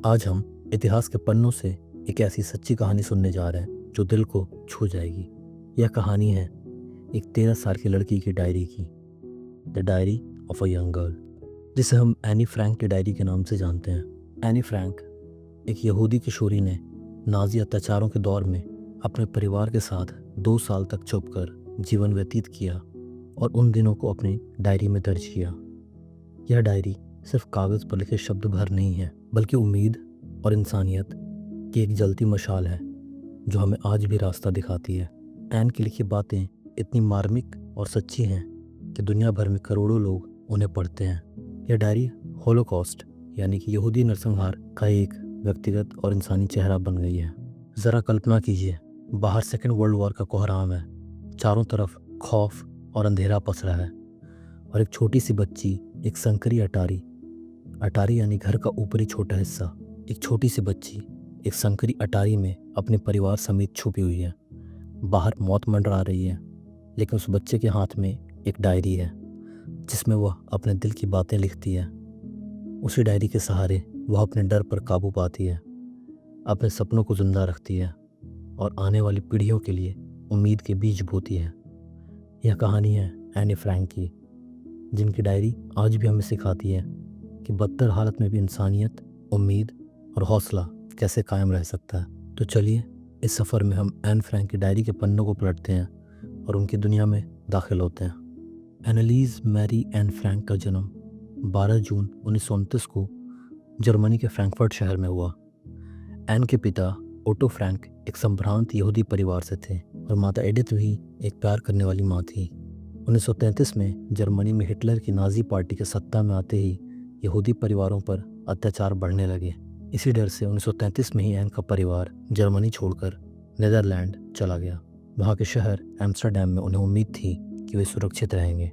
आज हम इतिहास के पन्नों से एक ऐसी सच्ची कहानी सुनने जा रहे हैं जो दिल को छू जाएगी। यह कहानी है एक 13 साल की लड़की की डायरी की, the diary of a young girl, जिसे हम एनी फ्रैंक की डायरी के नाम से जानते हैं। एनी फ्रैंक एक यहूदी किशोरी ने नाजी अत्याचारों के दौर में अपने परिवार के साथ 2 साल तक छुपकर जीवन व्यतीत किया और उन दिनों को अपनी डायरी में दर्ज किया। यह डायरी सिर्फ कागज़ पर लिखे शब्द भर नहीं है, बल्कि उम्मीद और इंसानियत की एक जलती मशाल है जो हमें आज भी रास्ता दिखाती है। एन की लिखी बातें इतनी मार्मिक और सच्ची हैं कि दुनिया भर में करोड़ों लोग उन्हें पढ़ते हैं। यह डायरी होलोकॉस्ट यानी कि यहूदी नरसंहार का एक व्यक्तिगत और इंसानी चेहरा बन गई है। ज़रा कल्पना कीजिए, बाहर सेकेंड वर्ल्ड वॉर का कोहराम है, चारों तरफ खौफ और अंधेरा पसरा है, और एक छोटी सी बच्ची एक संकरी अटारी यानी घर का ऊपरी छोटा हिस्सा, एक छोटी सी बच्ची एक संकरी अटारी में अपने परिवार समेत छुपी हुई है। बाहर मौत मंडरा रही है, लेकिन उस बच्चे के हाथ में एक डायरी है जिसमें वह अपने दिल की बातें लिखती है। उसी डायरी के सहारे वह अपने डर पर काबू पाती है, अपने सपनों को जिंदा रखती है और आने वाली पीढ़ियों के लिए उम्मीद के बीज बोती है। यह कहानी है एनी फ्रैंक की, जिनकी डायरी आज भी हमें सिखाती है कि बदतर हालत में भी इंसानियत, उम्मीद और हौसला कैसे कायम रह सकता है। तो चलिए इस सफ़र में हम एन फ्रैंक की डायरी के पन्नों को पलटते हैं और उनकी दुनिया में दाखिल होते हैं। एनालीज मैरी एन फ्रैंक का जन्म 12 जून 1929 को जर्मनी के फ्रैंकफर्ट शहर में हुआ। एन के पिता ओटो फ्रैंक एक संभ्रांत यहूदी परिवार से थे और माता एडिथ भी एक प्यार करने वाली माँ थी। 1933 में जर्मनी में हिटलर की नाजी पार्टी के सत्ता में आते ही यहूदी परिवारों पर अत्याचार बढ़ने लगे। इसी डर से 1933 में ही एन का परिवार जर्मनी छोड़कर नीदरलैंड चला गया। वहाँ के शहर एम्स्टर्डम में उन्हें उम्मीद थी कि वे सुरक्षित रहेंगे।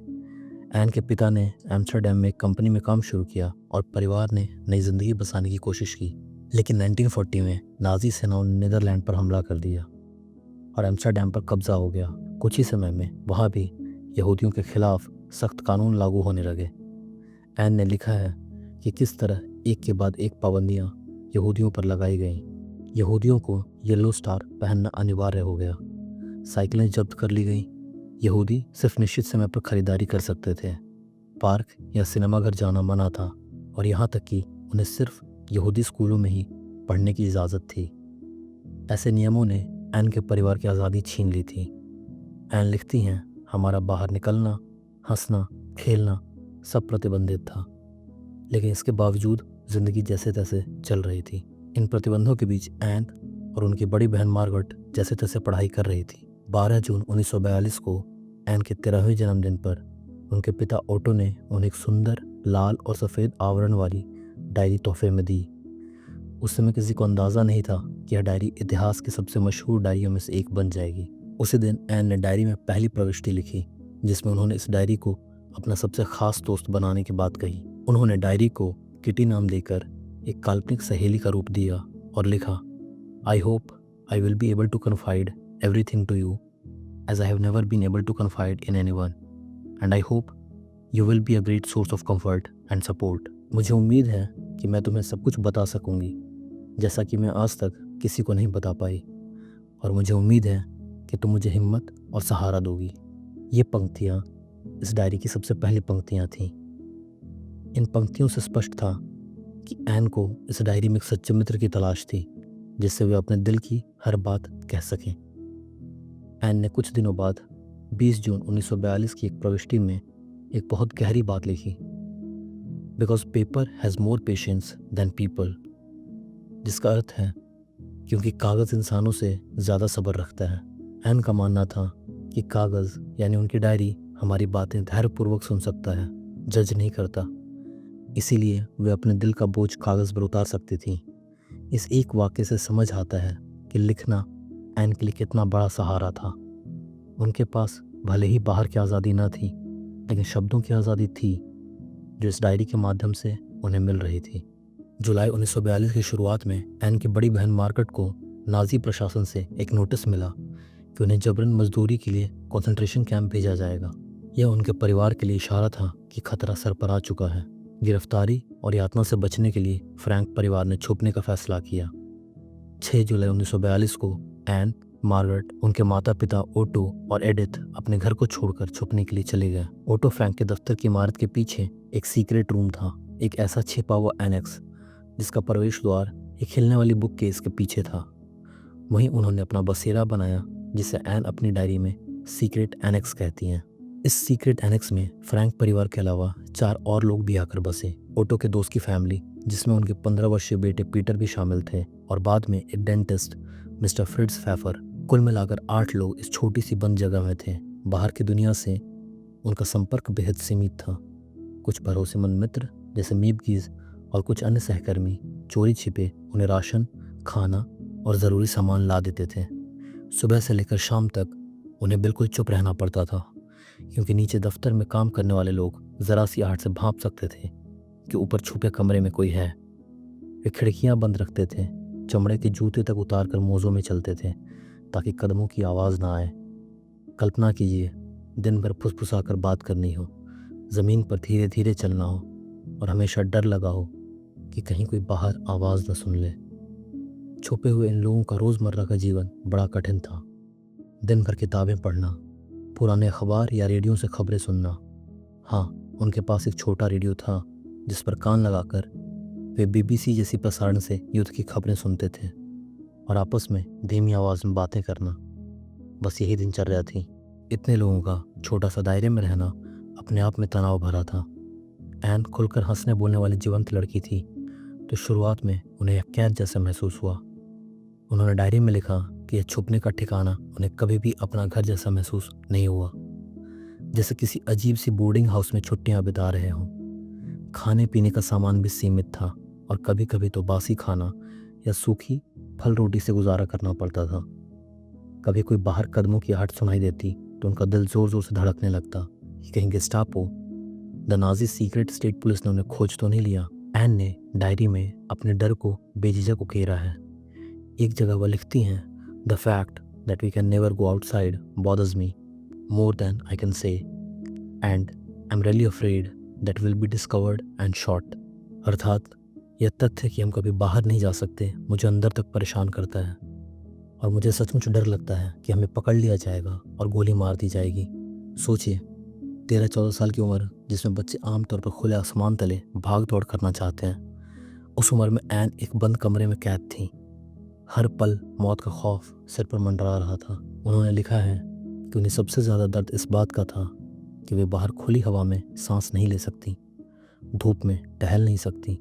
एन के पिता ने एम्स्टर्डम में एक कंपनी में काम शुरू किया और परिवार ने नई जिंदगी बसाने की कोशिश की, लेकिन 1940 में नाजी सेनाओं ने नीदरलैंड पर हमला कर दिया और एम्स्टर्डम पर कब्जा हो गया। कुछ ही समय में वहाँ भी यहूदियों के खिलाफ सख्त कानून लागू होने लगे। एन ने लिखा है कि किस तरह एक के बाद एक पाबंदियां यहूदियों पर लगाई गईं। यहूदियों को येलो स्टार पहनना अनिवार्य हो गया, साइकिलें जब्त कर ली गईं, यहूदी सिर्फ निश्चित समय पर खरीदारी कर सकते थे, पार्क या सिनेमाघर जाना मना था और यहाँ तक कि उन्हें सिर्फ यहूदी स्कूलों में ही पढ़ने की इजाज़त थी। ऐसे नियमों ने एन के परिवार की आज़ादी छीन ली थी। एन लिखती हैं, हमारा बाहर निकलना, हंसना, खेलना सब प्रतिबंधित था, लेकिन इसके बावजूद ज़िंदगी जैसे तैसे चल रही थी। इन प्रतिबंधों के बीच एन और उनकी बड़ी बहन मार्गरेट जैसे तैसे पढ़ाई कर रही थी। 12 जून 1942 को एन के 13वें जन्मदिन पर उनके पिता ओटो ने उन्हें एक सुंदर लाल और सफ़ेद आवरण वाली डायरी तोहफे में दी। उस समय किसी को अंदाज़ा नहीं था कि यह डायरी इतिहास की सबसे मशहूर डायरियों में से एक बन जाएगी। उसी दिन एन ने डायरी में पहली प्रविष्टि लिखी, जिसमें उन्होंने इस डायरी को अपना सबसे ख़ास दोस्त बनाने की बात कही। उन्होंने डायरी को किटी नाम देकर एक काल्पनिक सहेली का रूप दिया और लिखा, I hope I will be able to confide everything to you as I have never been able to confide in anyone, and I hope you will be a great source of comfort and support. मुझे उम्मीद है कि मैं तुम्हें सब कुछ बता सकूंगी जैसा कि मैं आज तक किसी को नहीं बता पाई, और मुझे उम्मीद है कि तुम मुझे हिम्मत और सहारा दोगी। ये पंक्तियाँ इस डायरी की सबसे पहली पंक्तियाँ थीं। इन पंक्तियों से स्पष्ट था कि एन को इस डायरी में एक सच्चे मित्र की तलाश थी जिससे वे अपने दिल की हर बात कह सकें। एन ने कुछ दिनों बाद 20 जून 1942 की एक प्रविष्टि में एक बहुत गहरी बात लिखी, because paper has more patience than people, जिसका अर्थ है क्योंकि कागज़ इंसानों से ज़्यादा सब्र रखता है। एन का मानना था कि कागज़ यानी उनकी डायरी हमारी बातें धैर्यपूर्वक सुन सकता है, जज नहीं करता। इसीलिए वे अपने दिल का बोझ कागज़ पर उतार सकती थीं। इस एक वाक्य से समझ आता है कि लिखना एन के लिए कितना बड़ा सहारा था। उनके पास भले ही बाहर की आज़ादी न थी, लेकिन शब्दों की आज़ादी थी जो इस डायरी के माध्यम से उन्हें मिल रही थी। जुलाई 1942 की शुरुआत में एन की बड़ी बहन मार्गरेट को नाजी प्रशासन से एक नोटिस मिला कि उन्हें जबरन मजदूरी के लिए कंसंट्रेशन कैंप भेजा जाएगा। यह उनके परिवार के लिए इशारा था कि खतरा सर पर आ चुका है। गिरफ्तारी और यातना से बचने के लिए फ्रैंक परिवार ने छुपने का फैसला किया। 6 जुलाई 1942 को एन, मार्गरेट, उनके माता पिता ओटो और एडिथ अपने घर को छोड़कर छुपने के लिए चले गए। ओटो फ्रैंक के दफ्तर की इमारत के पीछे एक सीक्रेट रूम था, एक ऐसा छिपा हुआ एनेक्स जिसका प्रवेश द्वार एक हिलने वाली बुक केस के पीछे था। वहीं उन्होंने अपना बसेरा बनाया जिसे एन अपनी डायरी में सीक्रेट एनेक्स कहती हैं। इस सीक्रेट एनेक्स में फ्रैंक परिवार के अलावा 4 और लोग भी आकर बसे। ओटो के दोस्त की फैमिली, जिसमें उनके 15 वर्षीय बेटे पीटर भी शामिल थे, और बाद में एक डेंटिस्ट मिस्टर फ्रिट्ज फैफर। कुल मिलाकर 8 लोग इस छोटी सी बंद जगह में थे। बाहर की दुनिया से उनका संपर्क बेहद सीमित था। कुछ भरोसेमंद मित्र जैसे मीबगीज और कुछ अन्य सहकर्मी चोरी छिपे उन्हें राशन, खाना और ज़रूरी सामान ला देते थे। सुबह से लेकर शाम तक उन्हें बिल्कुल चुप रहना पड़ता था, क्योंकि नीचे दफ्तर में काम करने वाले लोग ज़रा सी आहट से भांप सकते थे कि ऊपर छुपे कमरे में कोई है। वे खिड़कियां बंद रखते थे, चमड़े के जूते तक उतार कर मोज़ों में चलते थे ताकि कदमों की आवाज़ ना आए। कल्पना कीजिए, दिन भर फुसफुसाकर बात करनी हो, ज़मीन पर धीरे धीरे चलना हो और हमेशा डर लगा हो कि कहीं कोई बाहर आवाज़ न सुन ले। छुपे हुए इन लोगों का रोज़मर्रा का जीवन बड़ा कठिन था। दिन भर किताबें पढ़ना, पुराने अखबार या रेडियो से खबरें सुनना। हाँ, उनके पास एक छोटा रेडियो था जिस पर कान लगाकर वे बीबीसी जैसी प्रसारण से युद्ध की खबरें सुनते थे और आपस में धीमी आवाज़ में बातें करना। बस यही दिनचर्या थी। इतने लोगों का छोटा सा दायरे में रहना अपने आप में तनाव भरा था। एन खुलकर हंसने बोलने वाली जीवंत लड़की थी, तो शुरुआत में उन्हें एक कैद जैसा महसूस हुआ। उन्होंने डायरी में लिखा कि यह छुपने का ठिकाना उन्हें कभी भी अपना घर जैसा महसूस नहीं हुआ, जैसे किसी अजीब सी बोर्डिंग हाउस में छुट्टियां बिता रहे हों। खाने पीने का सामान भी सीमित था और कभी कभी तो बासी खाना या सूखी फल रोटी से गुजारा करना पड़ता था। कभी कोई बाहर कदमों की आहट सुनाई देती तो उनका दिल जोर जोर से धड़कने लगता कि कहीं Gestapo, the Nazi secret state police ने उन्हें खोज तो नहीं लिया। एन ने डायरी में अपने डर को बेझिझक उकेरा है। एक जगह वह लिखती हैं, the fact that we can never go outside bothers me more than I can say, and I am really afraid that will be discovered and shot. अर्थात यह तथ्य कि हम कभी बाहर नहीं जा सकते मुझे अंदर तक परेशान करता है और मुझे सचमुच डर लगता है कि हमें पकड़ लिया जाएगा और गोली मार दी जाएगी। सोचिए, 13-14 साल की उम्र जिसमें बच्चे आमतौर पर खुले आसमान तले भाग दौड़ करना चाहते हैं, उस उम्र में एन एक बंद कमरे में कैद थी। हर पल मौत का खौफ सिर पर मंडरा रहा था। उन्होंने लिखा है कि उन्हें सबसे ज़्यादा दर्द इस बात का था कि वे बाहर खुली हवा में सांस नहीं ले सकती, धूप में टहल नहीं सकती।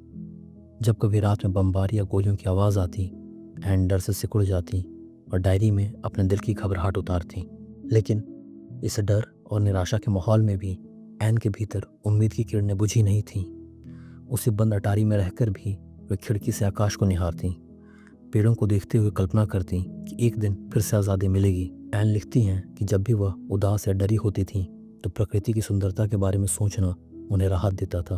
जब कभी रात में बमबारी या गोलियों की आवाज़ आती, एन डर से सिकुड़ जाती और डायरी में अपने दिल की घबराहट उतारती। लेकिन इस डर और निराशा के माहौल में भी एन के भीतर उम्मीद की किरणें बुझी नहीं थीं। उसी बंद अटारी में रहकर भी वे खिड़की से आकाश को निहारती, पेड़ों को देखते हुए कल्पना करती कि एक दिन फिर से आज़ादी मिलेगी। एन लिखती हैं कि जब भी वह उदास या डरी होती थी तो प्रकृति की सुंदरता के बारे में सोचना उन्हें राहत देता था।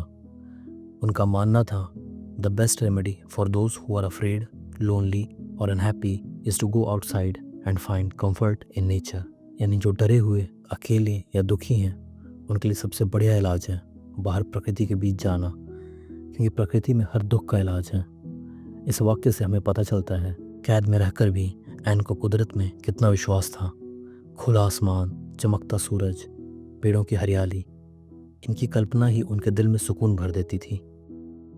उनका मानना था, the best remedy for those who are afraid, lonely और unhappy is to go outside and find comfort in nature. यानी जो डरे हुए, अकेले या दुखी हैं, उनके लिए सबसे बढ़िया इलाज है बाहर प्रकृति के बीच जाना, क्योंकि प्रकृति में हर दुख का इलाज है। इस वाक्य से हमें पता चलता है कैद में रहकर भी एन को कुदरत में कितना विश्वास था। खुला आसमान, चमकता सूरज, पेड़ों की हरियाली, इनकी कल्पना ही उनके दिल में सुकून भर देती थी।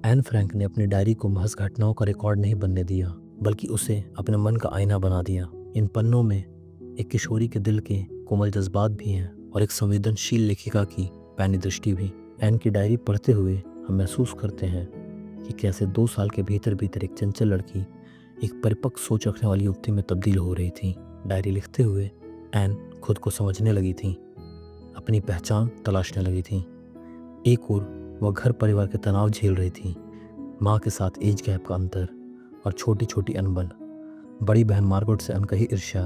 एन फ्रैंक ने अपनी डायरी को महज घटनाओं का रिकॉर्ड नहीं बनने दिया, बल्कि उसे अपने मन का आईना बना दिया। इन पन्नों में एक किशोरी के दिल के कोमल जज्बात भी हैं और एक संवेदनशील लेखिका की पैनी दृष्टि भी। एन की डायरी पढ़ते हुए हम महसूस करते हैं कि कैसे 2 साल के भीतर भीतर एक चंचल लड़की एक परिपक्व सोच रखने वाली युवती में तब्दील हो रही थी। डायरी लिखते हुए एन खुद को समझने लगी थी, अपनी पहचान तलाशने लगी थी। एक ओर वह घर परिवार के तनाव झेल रही थी, माँ के साथ एज गैप का अंतर और छोटी छोटी अनबन, बड़ी बहन मार्गरेट से अनकही ईर्ष्या,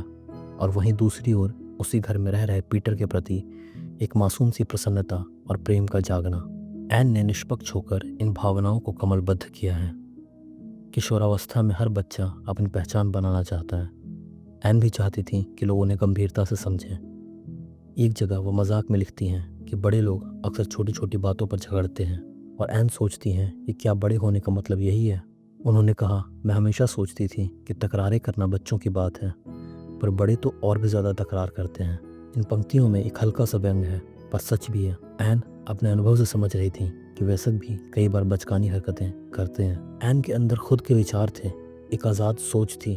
और वहीं दूसरी ओर उसी घर में रह रहे पीटर के प्रति एक मासूम सी प्रसन्नता और प्रेम का जागना। एन ने निष्पक्ष होकर इन भावनाओं को कमलबद्ध किया है। किशोरावस्था में हर बच्चा अपनी पहचान बनाना चाहता है। एन भी चाहती थी कि लोग उन्हें गंभीरता से समझें। एक जगह वो मजाक में लिखती हैं कि बड़े लोग अक्सर छोटी छोटी बातों पर झगड़ते हैं और एन सोचती हैं कि क्या बड़े होने का मतलब यही है। उन्होंने कहा, मैं हमेशा सोचती थी कि तकरारें करना बच्चों की बात है, पर बड़े तो और भी ज़्यादा तकरार करते हैं। इन पंक्तियों में एक हल्का सा व्यंग है, पर सच भी है। एन अपने अनुभव से समझ रही थी कि वैसे भी कई बार बचकानी हरकतें करते हैं। एन के अंदर खुद के विचार थे, एक आज़ाद सोच थी।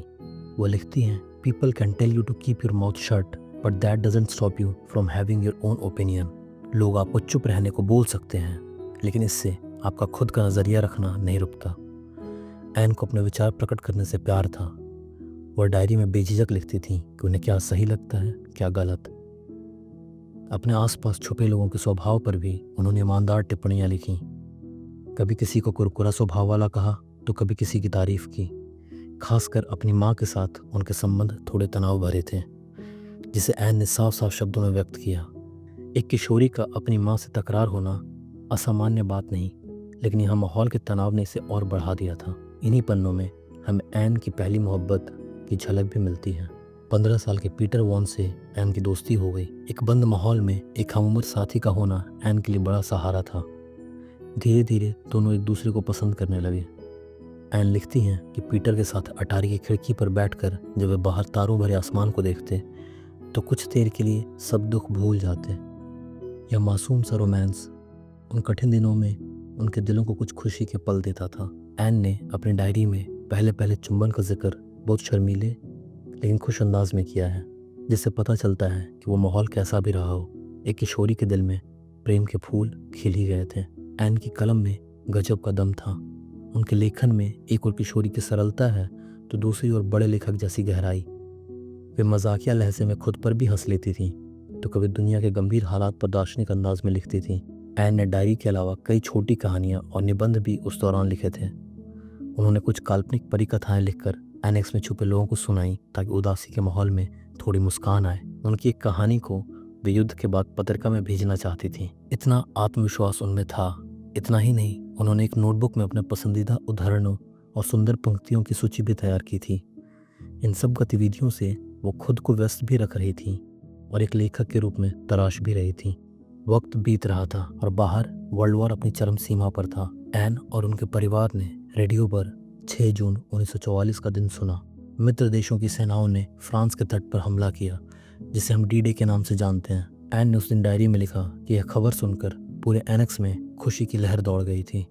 वो लिखती हैं, people can tell you to keep your mouth shut, but that doesn't stop you from having your own opinion. लोग आपको चुप रहने को बोल सकते हैं, लेकिन इससे आपका खुद का नज़रिया रखना नहीं रुकता। एन को अपने विचार प्रकट करने से प्यार था। वह डायरी में बेझिझक लिखती थी कि उन्हें क्या सही लगता है, क्या गलत। अपने आसपास छुपे लोगों के स्वभाव पर भी उन्होंने ईमानदार टिप्पणियां लिखी। कभी किसी को कुरकुरा स्वभाव वाला कहा, तो कभी किसी की तारीफ की। खासकर अपनी माँ के साथ उनके संबंध थोड़े तनाव भरे थे, जिसे एन ने साफ साफ शब्दों में व्यक्त किया। एक किशोरी का अपनी माँ से तकरार होना असामान्य बात नहीं, लेकिन यहाँ माहौल के तनाव ने इसे और बढ़ा दिया था। इन्हीं पन्नों में हमें एन की पहली मोहब्बत की झलक भी मिलती है। 15 साल के पीटर वॉन से एन की दोस्ती हो गई। एक बंद माहौल में एक हमउम्र साथी का होना एन के लिए बड़ा सहारा था। धीरे धीरे दोनों एक दूसरे को पसंद करने लगे। एन लिखती हैं कि पीटर के साथ अटारी की खिड़की पर बैठकर जब वे बाहर तारों भरे आसमान को देखते, तो कुछ देर के लिए सब दुख भूल जाते। यह मासूम सा रोमांस उन कठिन दिनों में उनके दिलों को कुछ खुशी के पल देता था। एन ने अपनी डायरी में पहले पहले चुंबन का जिक्र बहुत शर्मीले लेकिन खुश अंदाज में किया है, जिससे पता चलता है कि वो माहौल कैसा भी रहा हो, एक किशोरी के दिल में प्रेम के फूल खिल ही गए थे। एन की कलम में गजब का दम था। उनके लेखन में एक और किशोरी की सरलता है, तो दूसरी ओर बड़े लेखक जैसी गहराई। वे मजाकिया लहजे में खुद पर भी हंस लेती थीं, तो कभी दुनिया के गंभीर हालात पर दार्शनिक अंदाज में लिखती थीं। एन ने डायरी के अलावा कई छोटी कहानियाँ और निबंध भी उस दौरान लिखे थे। उन्होंने कुछ काल्पनिक परिकथाएं लिखकर एनेक्स में छुपे लोगों को सुनाई, ताकि उदासी के माहौल में थोड़ी मुस्कान आए। उनकी एक कहानी को वे युद्ध के बाद पत्रिका में भेजना चाहती थी। इतना आत्मविश्वास उनमें था। इतना ही नहीं, उन्होंने एक नोटबुक में अपने पसंदीदा उदाहरणों और सुंदर पंक्तियों की सूची भी तैयार की थी। इन सब गतिविधियों से वो खुद को व्यस्त भी रख रही थी और एक लेखक के रूप में तराश भी रही थी। वक्त बीत रहा था और बाहर वर्ल्ड वॉर अपनी चरम सीमा पर था। एन और उनके परिवार ने रेडियो पर 6 जून 1944 का दिन सुना। मित्र देशों की सेनाओं ने फ्रांस के तट पर हमला किया, जिसे हम डी-डे के नाम से जानते हैं। एन ने उस दिन डायरी में लिखा कि यह खबर सुनकर पूरे एनेक्स में खुशी की लहर दौड़ गई थी।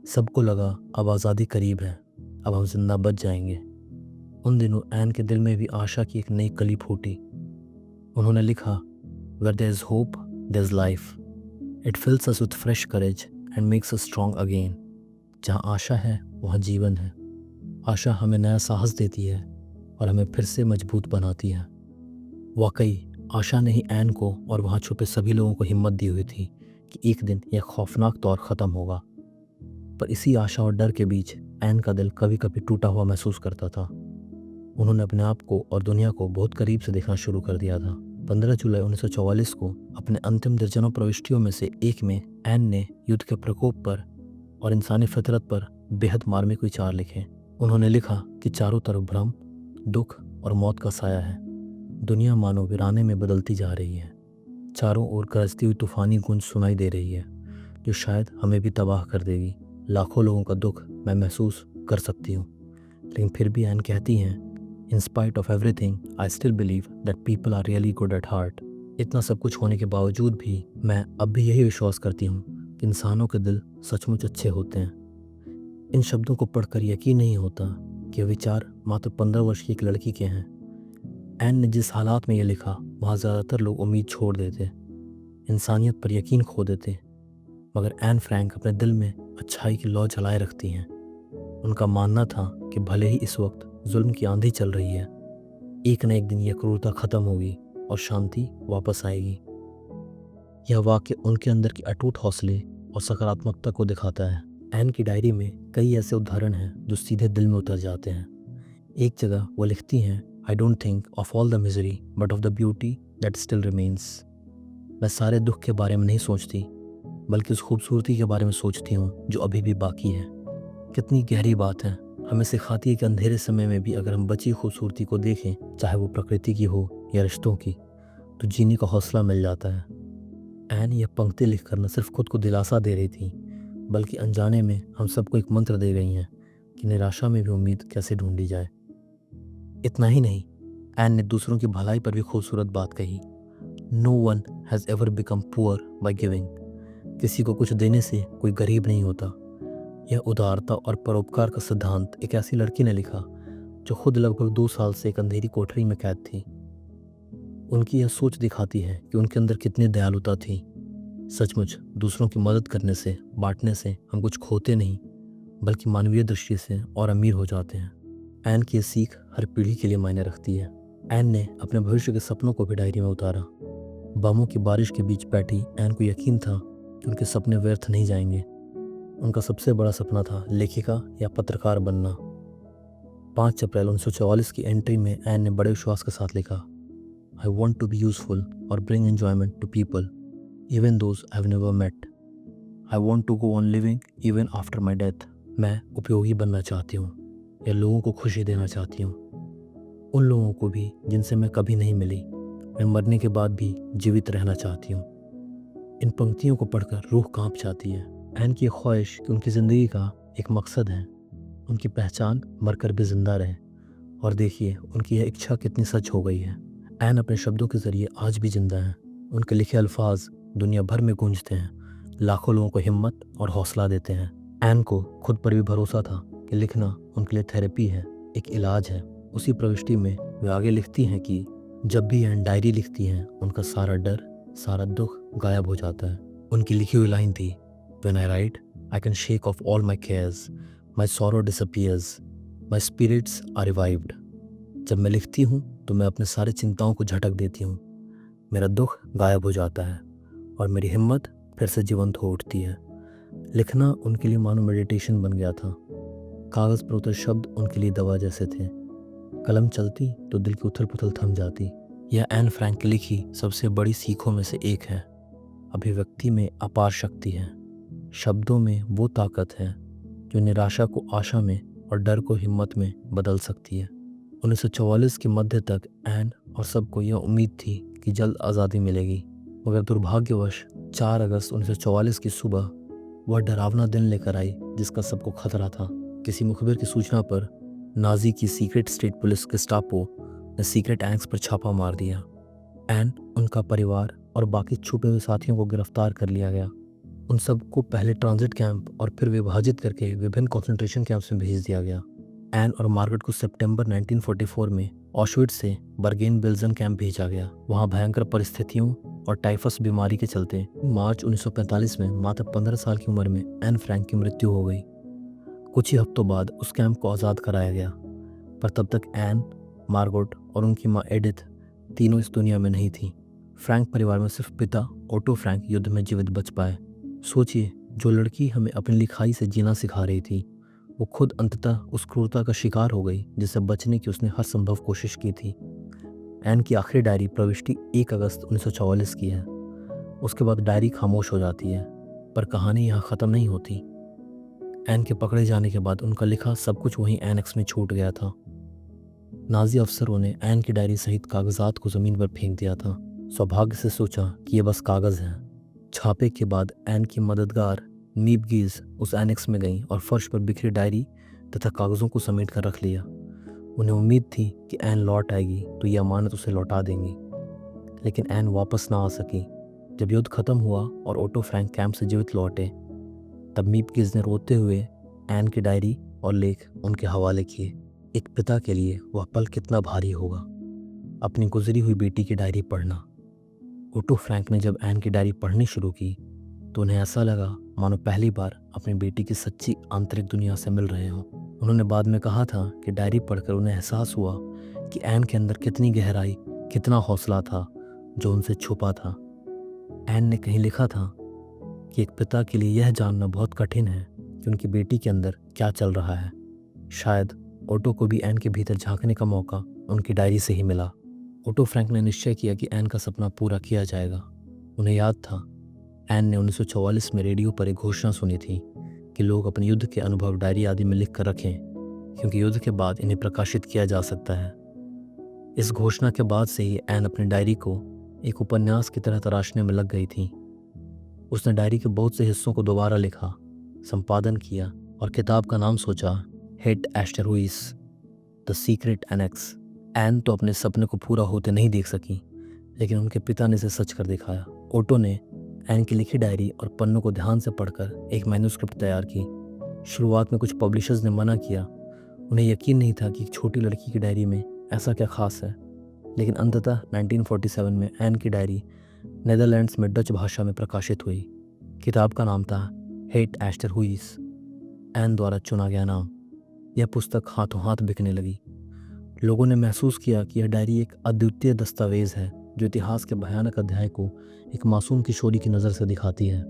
सबको लगा अब आज़ादी करीब है, अब हम जिंदा बच जाएंगे। उन दिनों एन के दिल में भी आशा की एक नई कली फूटी। उन्होंने लिखा, Where there is hope, there is life. It fills us with fresh courage and makes us strong again. जहाँ आशा है वहाँ जीवन है। आशा हमें नया साहस देती है और हमें फिर से मजबूत बनाती है। वाकई आशा ने ही एन को और वहाँ छुपे सभी लोगों को हिम्मत दी हुई थी कि एक दिन यह खौफनाक दौर ख़त्म होगा। पर इसी आशा और डर के बीच एन का दिल कभी कभी टूटा हुआ महसूस करता था। उन्होंने अपने आप को और दुनिया को बहुत करीब से देखना शुरू कर दिया था। 15 जुलाई 1944 को अपने अंतिम दर्जनों प्रविष्टियों में से एक में एन ने युद्ध के प्रकोप पर और इंसानी फितरत पर बेहद मार्मिक विचार लिखे। उन्होंने लिखा कि चारों तरफ भ्रम, दुख और मौत का साया है। दुनिया मानो वीराने में बदलती जा रही है। चारों ओर गरजती हुई तूफानी गूंज सुनाई दे रही है, जो शायद हमें भी तबाह कर देगी। लाखों लोगों का दुख मैं महसूस कर सकती हूँ, लेकिन फिर भी एन कहती हैं, In spite of everything, I still believe that people are really good at heart. इतना सब कुछ होने के बावजूद भी मैं अब भी यही विश्वास करती हूँ कि इंसानों के दिल सचमुच अच्छे होते हैं। इन शब्दों को पढ़कर यकीन नहीं होता कि विचार मात्र 15 वर्ष की एक लड़की के हैं। एन ने जिस हालात में ये लिखा, वहाँ ज़्यादातर लोग उम्मीद छोड़ देते, इंसानियत पर यकीन खो देते, मगर एन फ्रैंक अपने दिल में अच्छाई की लौ जलाए रखती हैं। उनका मानना था कि भले ही इस वक्त जुल्म की आंधी चल रही है, एक न एक दिन यह क्रूरता खत्म होगी और शांति वापस आएगी। यह वाक्य उनके अंदर की अटूट हौसले और सकारात्मकता को दिखाता है। एन की डायरी में कई ऐसे उदाहरण हैं जो सीधे दिल में उतर जाते हैं। एक जगह वो लिखती हैं, I don't think of all the misery but of the beauty that still remains. मैं सारे दुख के बारे में नहीं सोचती, बल्कि उस खूबसूरती के बारे में सोचती हूँ जो अभी भी बाकी है। कितनी गहरी बात है। हमें सिखाती है कि अंधेरे समय में भी अगर हम बची खूबसूरती को देखें, चाहे वो प्रकृति की हो या रिश्तों की, तो जीने का हौसला मिल जाता है। एन यह पंक्ति लिखकर न सिर्फ खुद को दिलासा दे रही थी, बल्कि अनजाने में हम सबको एक मंत्र दे गई हैं कि निराशा में भी उम्मीद कैसे ढूंढी जाए। इतना ही नहीं, एन ने दूसरों की भलाई पर भी खूबसूरत बात कही। No one has ever become poor by giving. किसी को कुछ देने से कोई गरीब नहीं होता। यह उदारता और परोपकार का सिद्धांत एक ऐसी लड़की ने लिखा जो खुद लगभग 2 साल से एक अंधेरी कोठरी में कैद थी। उनकी यह सोच दिखाती है कि उनके अंदर कितनी दयालुता थी। सचमुच दूसरों की मदद करने से, बांटने से हम कुछ खोते नहीं, बल्कि मानवीय दृष्टि से और अमीर हो जाते हैं। एन की ये सीख हर पीढ़ी के लिए मायने रखती है। एन ने अपने भविष्य के सपनों को भी डायरी में उतारा। बमों की बारिश के बीच बैठी एन को यकीन था कि उनके सपने व्यर्थ नहीं जाएंगे। उनका सबसे बड़ा सपना था लेखिका या पत्रकार बनना। 5 अप्रैल 1944 की एंट्री में एन ने बड़े विश्वास के साथ लिखा, I want to be useful और bring enjoyment to people even those I have never met. I want to go on living even after my death. मैं उपयोगी बनना चाहती हूँ या लोगों को खुशी देना चाहती हूँ, उन लोगों को भी जिनसे मैं कभी नहीं मिली। मैं मरने के बाद भी जीवित रहना चाहती हूँ। इन पंक्तियों को पढ़कर रूह कांप जाती है। एन की ख्वाहिश कि उनकी ज़िंदगी का एक मकसद है, उनकी पहचान मरकर भी जिंदा रहे। और देखिए उनकी यह इच्छा कितनी सच हो गई है। एन अपने शब्दों के ज़रिए आज भी जिंदा हैं। उनके लिखे अल्फाज दुनिया भर में गूंजते हैं, लाखों लोगों को हिम्मत और हौसला देते हैं। एन को खुद पर भी भरोसा था कि लिखना उनके लिए थेरेपी है, एक इलाज है। उसी प्रविष्टि में वे आगे लिखती हैं कि जब भी एन डायरी लिखती हैं उनका सारा डर, सारा दुख गायब हो जाता है। उनकी लिखी हुई लाइन थी, When I write, I can shake off all my cares, my sorrow disappears, my spirits are revived. जब मैं लिखती हूँ तो मैं अपने सारे चिंताओं को झटक देती हूँ, मेरा दुख गायब हो जाता है और मेरी हिम्मत फिर से जीवंत हो उठती है। लिखना उनके लिए मानो मेडिटेशन बन गया था। कागज़ पर उतरे शब्द उनके लिए दवा जैसे थे। कलम चलती तो दिल की उथल पुथल थम जाती। यह एन फ्रैंक की लिखी सबसे बड़ी सीखों में से एक है। अभिव्यक्ति में अपार शक्ति है, शब्दों में वो ताकत है जो निराशा को आशा में और डर को हिम्मत में बदल सकती है। 1944 के मध्य तक एन और सबको यह उम्मीद थी कि जल्द आज़ादी मिलेगी, मगर दुर्भाग्यवश 4 अगस्त 1944 की सुबह वह डरावना दिन लेकर आई जिसका सबको खतरा था। किसी मुखबिर की सूचना पर नाजी की सीक्रेट स्टेट पुलिस गेस्टापो ने सीक्रेट एंक्स पर छापा मार दिया। एन, उनका परिवार और बाकी छुपे हुए साथियों को गिरफ्तार कर लिया गया। उन सबको पहले ट्रांजिट कैंप और फिर विभाजित करके विभिन्न कंसंट्रेशन कैंप्स में भेज दिया गया। एन और मार्गरेट को सितंबर 1944 में ऑशविट्ज से बर्गेन बिल्जन कैंप भेजा गया। वहां भयंकर परिस्थितियों और टाइफस बीमारी के चलते मार्च 1945 में मात्र 15 साल की उम्र में एन फ्रैंक की मृत्यु हो गई। कुछ ही हफ्तों बाद उस कैंप को आज़ाद कराया गया, पर तब तक एन, मार्गरेट और उनकी माँ एडिथ तीनों इस दुनिया में नहीं थी। फ्रैंक परिवार में सिर्फ पिता ओटो फ्रैंक युद्ध में जीवित बच पाए। सोचिए, जो लड़की हमें अपनी लिखाई से जीना सिखा रही थी, वो खुद अंततः उस क्रूरता का शिकार हो गई जिससे बचने की उसने हर संभव कोशिश की थी। एन की आखिरी डायरी प्रविष्टि 1 अगस्त 1944 की है। उसके बाद डायरी खामोश हो जाती है, पर कहानी यहाँ ख़त्म नहीं होती। एन के पकड़े जाने के बाद उनका लिखा सब कुछ वहीं एनेक्स में छूट गया था। नाजी अफसरों ने एन की डायरी सहित कागजात को ज़मीन पर फेंक दिया था। सौभाग्य से सोचा कि ये बस कागज़ है। छापे के बाद एन की मददगार मीप गीज उस एनेक्स में गई और फर्श पर बिखरी डायरी तथा कागज़ों को समेट कर रख लिया। उन्हें उम्मीद थी कि एन लौट आएगी तो ये अमानत उसे लौटा देंगी, लेकिन एन वापस ना आ सकी। जब युद्ध खत्म हुआ और ओटो फ्रैंक कैंप से जीवित लौटे, तब मीप गीज ने रोते हुए एन की डायरी और लेख उनके हवाले किए। एक पिता के लिए वह पल कितना भारी होगा, अपनी गुजरी हुई बेटी की डायरी पढ़ना। ओटो फ्रैंक ने जब एन की डायरी पढ़नी शुरू की तो उन्हें ऐसा लगा मानो पहली बार अपनी बेटी की सच्ची आंतरिक दुनिया से मिल रहे हों। उन्होंने बाद में कहा था कि डायरी पढ़कर उन्हें एहसास हुआ कि एन के अंदर कितनी गहराई, कितना हौसला था जो उनसे छुपा था। एन ने कहीं लिखा था कि एक पिता के लिए यह जानना बहुत कठिन है कि उनकी बेटी के अंदर क्या चल रहा है। शायद ओटो को भी एन के भीतर झांकने का मौका उनकी डायरी से ही मिला। ओटो फ्रैंक ने निश्चय किया कि एन का सपना पूरा किया जाएगा। उन्हें याद था एन ने 1944 में रेडियो पर एक घोषणा सुनी थी कि लोग अपने युद्ध के अनुभव डायरी आदि में लिख कर रखें, क्योंकि युद्ध के बाद इन्हें प्रकाशित किया जा सकता है। इस घोषणा के बाद से ही एन अपनी डायरी को एक उपन्यास की तरह तराशने में लग गई थी। उसने डायरी के बहुत से हिस्सों को दोबारा लिखा, संपादन किया और किताब का नाम सोचा Het Achterhuis the secret annex. Anne तो अपने सपने को पूरा होते नहीं देख सकी, लेकिन उनके पिता ने इसे सच कर दिखाया। ओटो ने एन की लिखी डायरी और पन्नों को ध्यान से पढ़कर एक मैन्युस्क्रिप्ट तैयार की। शुरुआत में कुछ पब्लिशर्स ने मना किया, उन्हें यकीन नहीं था कि एक छोटी लड़की की डायरी में ऐसा क्या खास है। लेकिन अंततः 1947 में एन की डायरी नेदरलैंड्स में डच भाषा में प्रकाशित हुई। किताब का नाम था हेट एस्टेरॉइड्स, एन द्वारा चुना गया नाम। यह पुस्तक हाथों हाथ बिकने लगी। लोगों ने महसूस किया कि यह डायरी एक अद्वितीय दस्तावेज है जो इतिहास के भयानक अध्याय को एक मासूम किशोरी की नज़र से दिखाती है।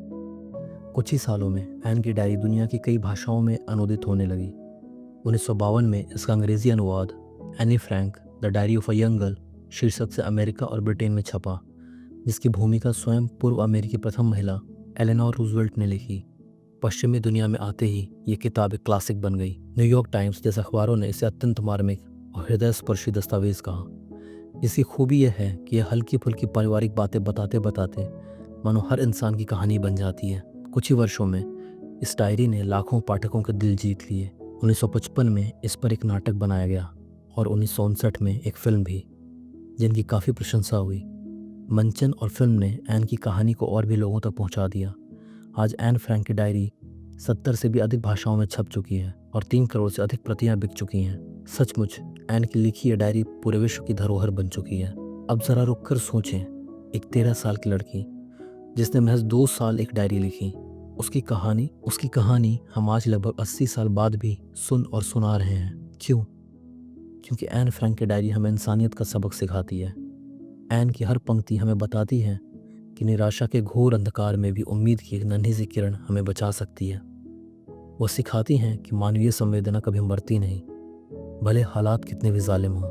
कुछ ही सालों में एन की डायरी दुनिया की कई भाषाओं में अनुदित होने लगी। 1952 में इसका अंग्रेजी अनुवाद Anne Frank the diary of a young girl शीर्षक से अमेरिका और ब्रिटेन में छपा, जिसकी भूमिका स्वयं पूर्व अमेरिकी प्रथम महिला एलेनोर रूजवेल्ट ने लिखी। पश्चिमी दुनिया में आते ही ये किताब एक क्लासिक बन गई। न्यूयॉर्क टाइम्स जैसे अखबारों ने इसे अत्यंत मार्मिक और हृदयस्पर्शी दस्तावेज कहा। इसकी खूबी यह है कि यह हल्की फुल्की पारिवारिक बातें बताते बताते मानो हर इंसान की कहानी बन जाती है। कुछ ही वर्षों में इस डायरी ने लाखों पाठकों के दिल जीत लिए। 1955 में इस पर एक नाटक बनाया गया और 1959 में एक फिल्म भी, जिनकी काफ़ी प्रशंसा हुई। मंचन और फिल्म ने एन की कहानी को और भी लोगों तक पहुंचा दिया। आज एन फ्रैंक की डायरी 70 से भी अधिक भाषाओं में छप चुकी है और 3 करोड़ से अधिक प्रतियां बिक चुकी हैं। सचमुच एन की लिखी यह डायरी पूरे विश्व की धरोहर बन चुकी है। अब ज़रा रुक कर सोचें, एक 13 साल की लड़की जिसने महज 2 साल एक डायरी लिखी, उसकी कहानी हम आज लगभग 80 साल बाद भी सुन और सुना रहे हैं। क्यों? क्योंकि एन फ्रैंक की डायरी हमें इंसानियत का सबक सिखाती है। एन की हर पंक्ति हमें बताती है कि निराशा के घोर अंधकार में भी उम्मीद की एक नन्ही सी किरण हमें बचा सकती है। वो सिखाती हैं कि मानवीय संवेदना कभी मरती नहीं, भले हालात कितने भी जालिम हों।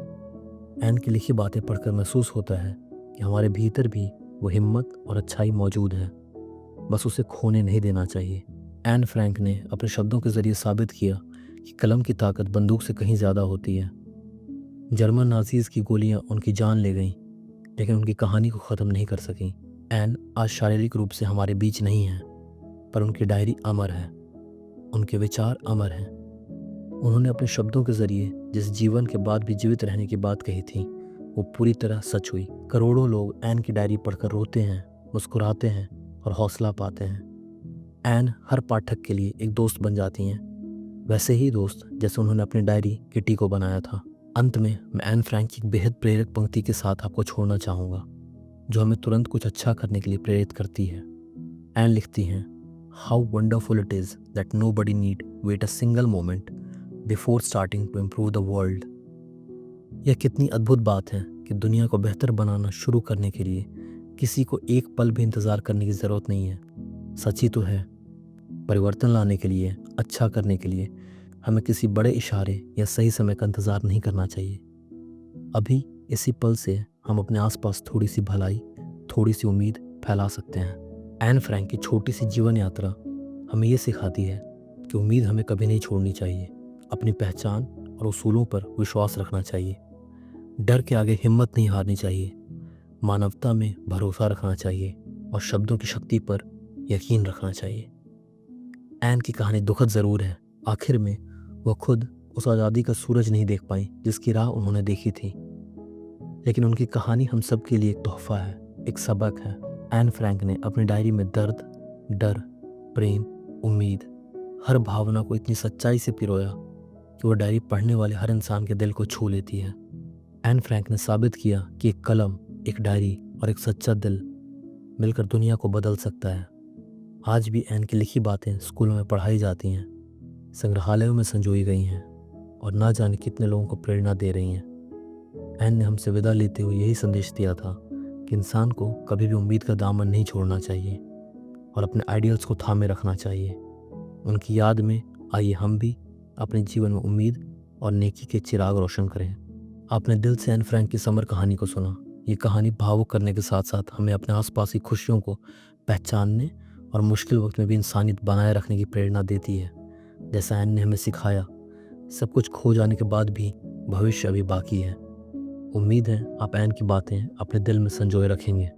एन की लिखी बातें पढ़कर महसूस होता है कि हमारे भीतर भी वो हिम्मत और अच्छाई मौजूद है, बस उसे खोने नहीं देना चाहिए। एन फ्रैंक ने अपने शब्दों के जरिए साबित किया कि कलम की ताकत बंदूक से कहीं ज़्यादा होती है। जर्मन नाजीज़ की गोलियां उनकी जान ले गईं, लेकिन उनकी कहानी को ख़त्म नहीं कर सकी। एन आज शारीरिक रूप से हमारे बीच नहीं है, पर उनकी डायरी अमर है, उनके विचार अमर हैं। उन्होंने अपने शब्दों के जरिए जिस जीवन के बाद भी जीवित रहने की बात कही थी, वो पूरी तरह सच हुई। करोड़ों लोग एन की डायरी पढ़कर रोते हैं, मुस्कुराते हैं और हौसला पाते हैं। एन हर पाठक के लिए एक दोस्त बन जाती हैं, वैसे ही दोस्त जैसे उन्होंने अपनी डायरी किटी को बनाया था। अंत में मैं एन फ्रैंक की एक बेहद प्रेरक पंक्ति के साथ आपको छोड़ना चाहूँगा, जो हमें तुरंत कुछ अच्छा करने के लिए प्रेरित करती है। एन लिखती हैं, how wonderful it is that nobody need wait a single moment before starting to improve the world. यह कितनी अद्भुत बात है कि दुनिया को बेहतर बनाना शुरू करने के लिए किसी को एक पल भी इंतज़ार करने की ज़रूरत नहीं है। सच ही तो है, परिवर्तन लाने के लिए, अच्छा करने के लिए हमें किसी बड़े इशारे या सही समय का इंतज़ार नहीं करना चाहिए। अभी इसी पल से हम अपने आसपास थोड़ी सी भलाई, थोड़ी सी उम्मीद फैला सकते हैं। एन फ्रैंक की छोटी सी जीवन यात्रा हमें ये सिखाती है कि उम्मीद हमें कभी नहीं छोड़नी चाहिए। अपनी पहचान और उसूलों पर विश्वास रखना चाहिए। डर के आगे हिम्मत नहीं हारनी चाहिए। मानवता में भरोसा रखना चाहिए और शब्दों की शक्ति पर यकीन रखना चाहिए। एन की कहानी दुखद ज़रूर है। आखिर में वह खुद उस आज़ादी का सूरज नहीं देख पाई जिसकी राह उन्होंने देखी थी, लेकिन उनकी कहानी हम सब के लिए एक तोहफा है, एक सबक है। एन फ्रैंक ने अपनी डायरी में दर्द, डर, प्रेम, उम्मीद, हर भावना को इतनी सच्चाई से पिरोया कि वह डायरी पढ़ने वाले हर इंसान के दिल को छू लेती है। एन फ्रैंक ने साबित किया कि एक कलम, एक डायरी और एक सच्चा दिल मिलकर दुनिया को बदल सकता है। आज भी एन की लिखी बातें स्कूलों में पढ़ाई जाती हैं, संग्रहालयों में संजोई गई हैं और ना जाने कितने लोगों को प्रेरणा दे रही हैं। एन ने हमसे विदा लेते हुए यही संदेश दिया था कि इंसान को कभी भी उम्मीद का दामन नहीं छोड़ना चाहिए और अपने आइडियल्स को थामे रखना चाहिए। उनकी याद में आइए हम भी अपने जीवन में उम्मीद और नेकी के चिराग रोशन करें। आपने दिल से एन फ्रैंक की समर कहानी को सुना। ये कहानी भावुक करने के साथ साथ हमें अपने आसपास की खुशियों को पहचानने और मुश्किल वक्त में भी इंसानियत बनाए रखने की प्रेरणा देती है। जैसा एन ने हमें सिखाया, सब कुछ खो जाने के बाद भी भविष्य अभी बाकी है। उम्मीद है आप एन की बातें अपने दिल में संजोए रखेंगे।